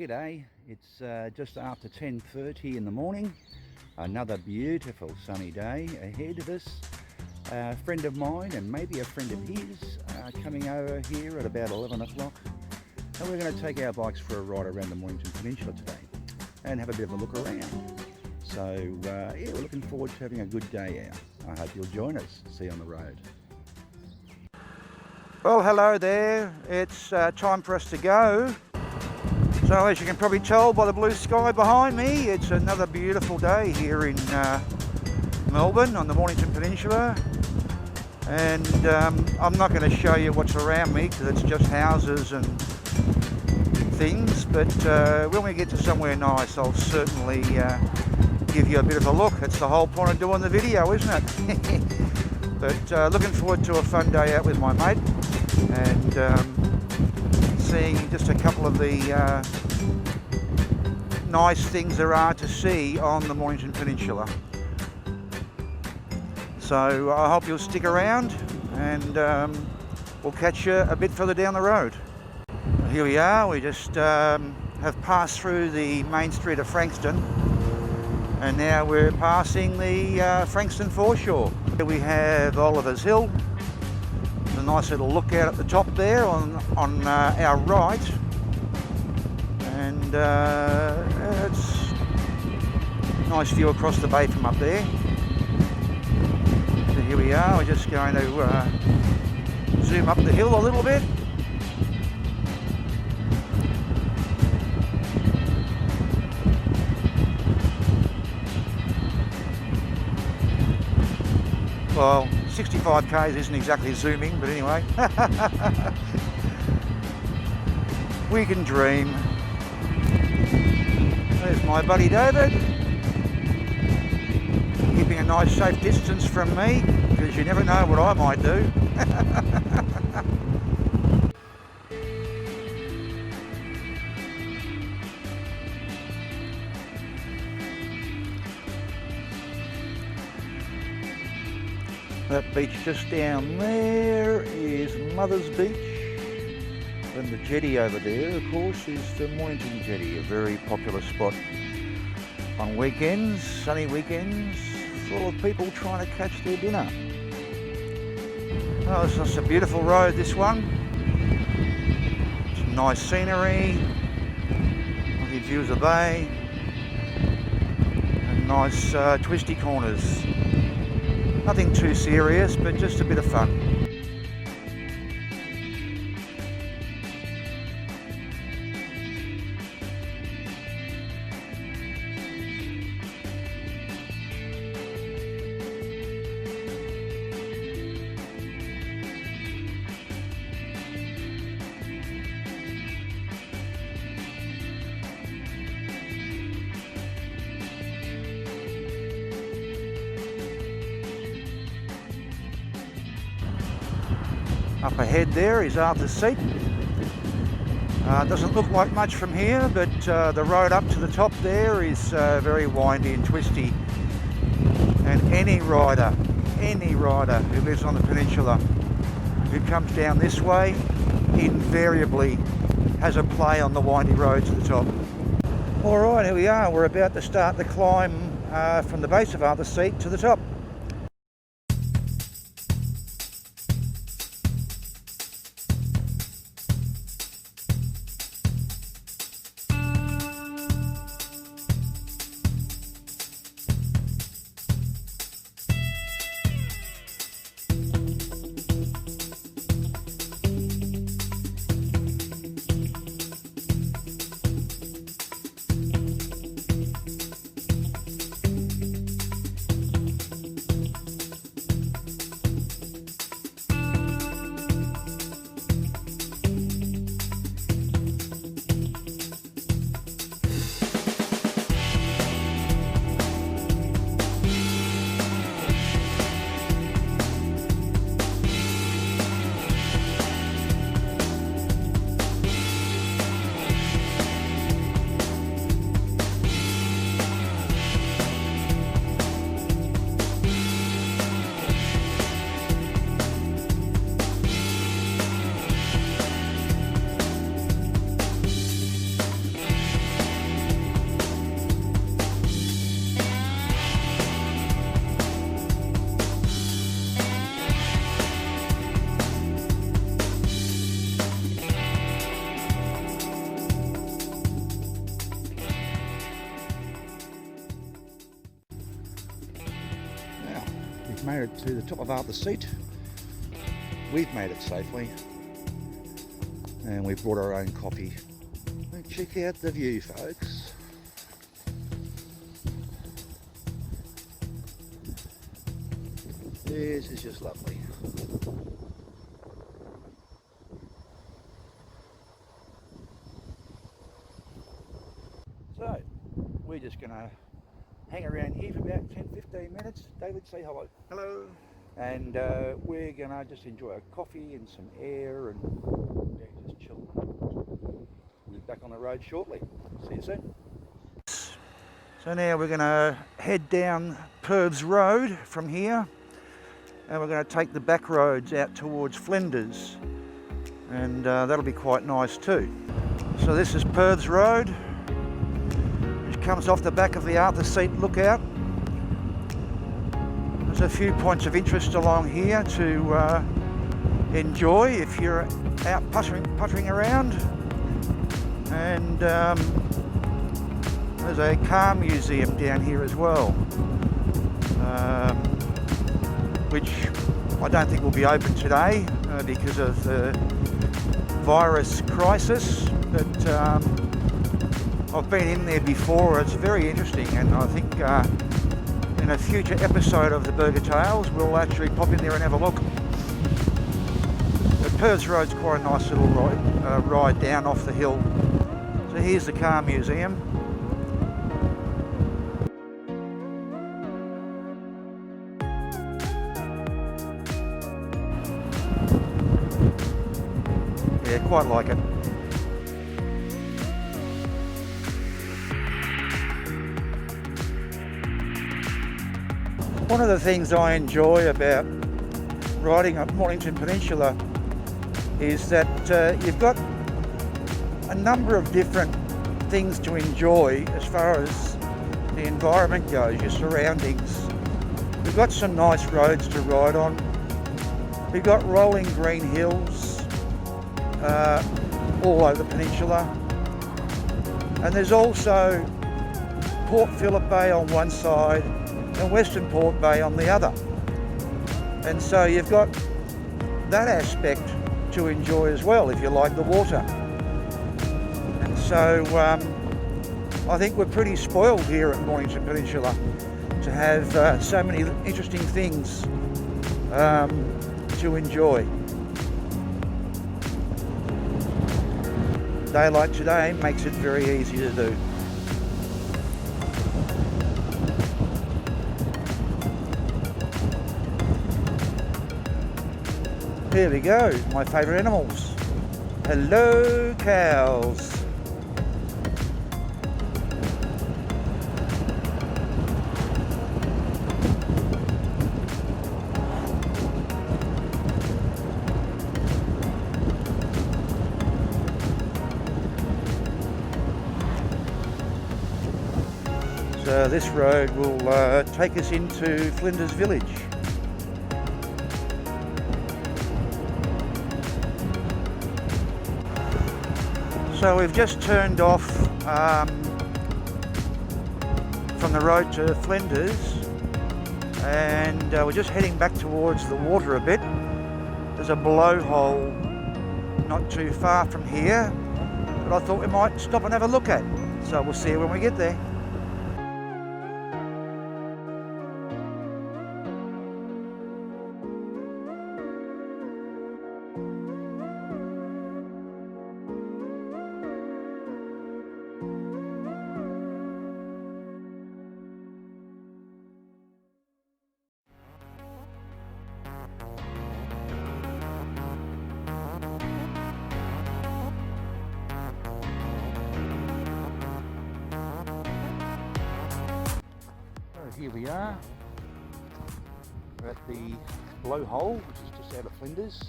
G'day, it's just after 10:30 in the morning. Another beautiful sunny day ahead of us. A friend of mine and maybe a friend of his coming over here at about 11 o'clock, and we're going to take our bikes for a ride around the Mornington Peninsula today and have a bit of a look around. So yeah, we're looking forward to having a good day out. I hope you'll join us. See you on the road. Well, hello there. It's time for us to go. So as you can probably tell by the blue sky behind me, it's another beautiful day here in Melbourne on the Mornington Peninsula. And I'm not going to show you what's around me because it's just houses and things, but when we get to somewhere nice, I'll certainly give you a bit of a look. It's the whole point of doing the video, isn't it? But looking forward to a fun day out with my mate and seeing just a couple of the nice things there are to see on the Mornington Peninsula. So I hope you'll stick around and we'll catch you a bit further down the road. Here we are, we just have passed through the main street of Frankston and now we're passing the Frankston foreshore. Here we have Oliver's Hill. There's a nice little lookout at the top there on our right, and it's a nice view across the bay from up there. So here we are, we're just going to zoom up the hill a little bit. Well, 65 k's isn't exactly zooming, but anyway. We can dream. There's my buddy David, keeping a nice safe distance from me, because you never know what I might do. That beach just down there is Mother's Beach, and the jetty over there, of course, is the Mornington Jetty, a very popular spot on weekends, sunny weekends, full of people trying to catch their dinner. Oh, it's just a beautiful road, this one. Some nice scenery, lovely views of the bay, and nice twisty corners. Nothing too serious, but just a bit of fun. Up ahead there is Arthur's Seat. Doesn't look like much from here, but the road up to the top there is very windy and twisty. And any rider who lives on the peninsula who comes down this way invariably has a play on the windy road to the top. Alright, here we are. We're about to start the climb from the base of Arthur's Seat to the top. made it to the top of Arthur's Seat. We've made it safely, and we've brought our own coffee. And check out the view, folks. This is just lovely. So, we're just going to hang around here for about 10-15 minutes. David, say hello. Hello. And we're going to just enjoy a coffee and some air and just chill. We'll be back on the road shortly. See you soon. So now we're going to head down Perth's Road from here, and we're going to take the back roads out towards Flinders, and that'll be quite nice too. So this is Perth's Road, which comes off the back of the Arthur's Seat lookout. There's a few points of interest along here to enjoy if you're out puttering around, and there's a car museum down here as well, which I don't think will be open today because of the virus crisis, but I've been in there before. It's very interesting, and I think in a future episode of the Burger Tales we'll actually pop in there and have a look. But Perth's Road's quite a nice little ride down off the hill. So here's the car museum. Yeah, quite like it. One of the things I enjoy about riding up Mornington Peninsula is that you've got a number of different things to enjoy as far as the environment goes, your surroundings. We've got some nice roads to ride on. We've got rolling green hills all over the peninsula, and there's also Port Phillip Bay on one side and Western Port Bay on the other, and so you've got that aspect to enjoy as well if you like the water. And so I think we're pretty spoiled here at Mornington Peninsula to have so many interesting things to enjoy. A day like today makes it very easy to do. Here we go, my favourite animals. Hello, cows. So this road will take us into Flinders Village. So we've just turned off from the road to Flinders, and we're just heading back towards the water a bit. There's a blowhole not too far from here that I thought we might stop and have a look at. So we'll see you when we get there. Here we are. We're at the Blowhole, which is just out of Flinders,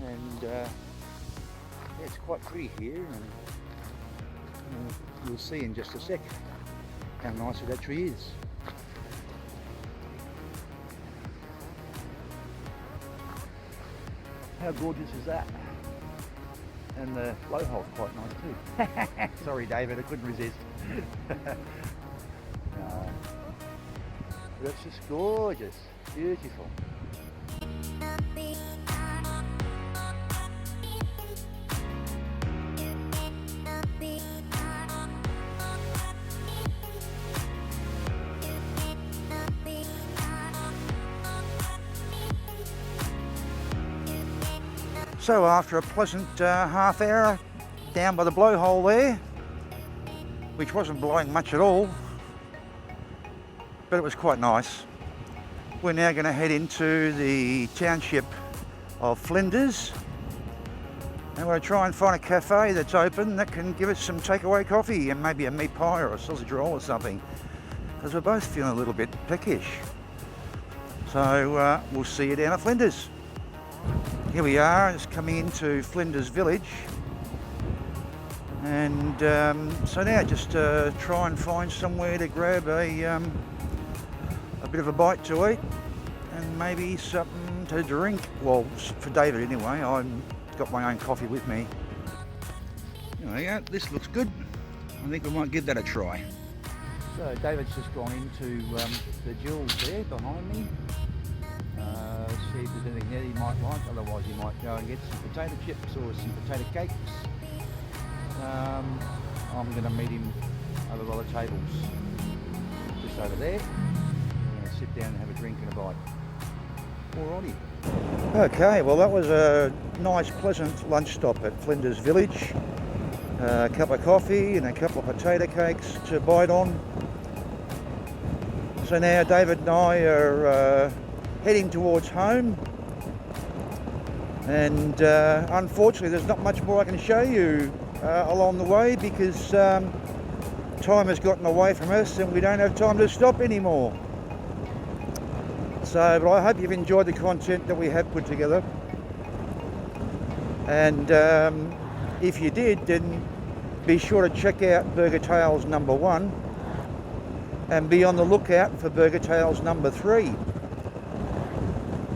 and yeah, it's quite pretty here, and you'll see in just a sec how nice it actually is. How gorgeous is that? And the blowhole's quite nice too. Sorry David, I couldn't resist. That's just gorgeous, beautiful. So after a pleasant half hour down by the blowhole there, which wasn't blowing much at all, but it was quite nice, we're now going to head into the township of Flinders, and we're going to try and find a cafe that's open that can give us some takeaway coffee and maybe a meat pie or a sausage roll or something, because we're both feeling a little bit peckish. So we'll see you down at Flinders. Here we are, just coming into Flinders village, and so now just try and find somewhere to grab a bit of a bite to eat and maybe something to drink. Well, for David anyway, I've got my own coffee with me. There we go, this looks good. I think we might give that a try. So David's just gone into the Jewels there behind me. See if there's anything there he might like, otherwise he might go and get some potato chips or some potato cakes. I'm going to meet him over by the tables, just over there. We're going to sit down and have a drink and a bite. Alrighty. Okay, well that was a nice pleasant lunch stop at Flinders Village. A cup of coffee and a couple of potato cakes to bite on. So now David and I are heading towards home, and unfortunately there's not much more I can show you along the way, because time has gotten away from us and we don't have time to stop anymore. So, but I hope you've enjoyed the content that we have put together, and if you did, then be sure to check out Burger Tales number 1 and be on the lookout for Burger Tales number 3.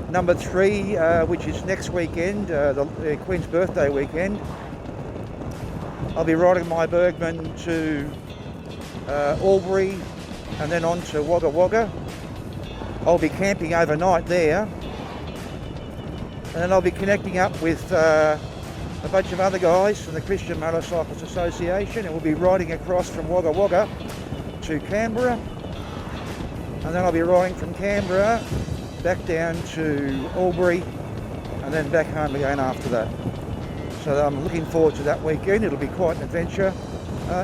Number 3, which is next weekend, the Queen's birthday weekend. I'll be riding my Bergman to Albury and then on to Wagga Wagga. I'll be camping overnight there, and then I'll be connecting up with a bunch of other guys from the Christian Motorcyclists Association, and we'll be riding across from Wagga Wagga to Canberra, and then I'll be riding from Canberra back down to Albury and then back home again after that. So I'm looking forward to that weekend. It'll be quite an adventure.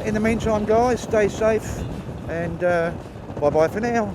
In the meantime, guys, stay safe, and bye bye for now.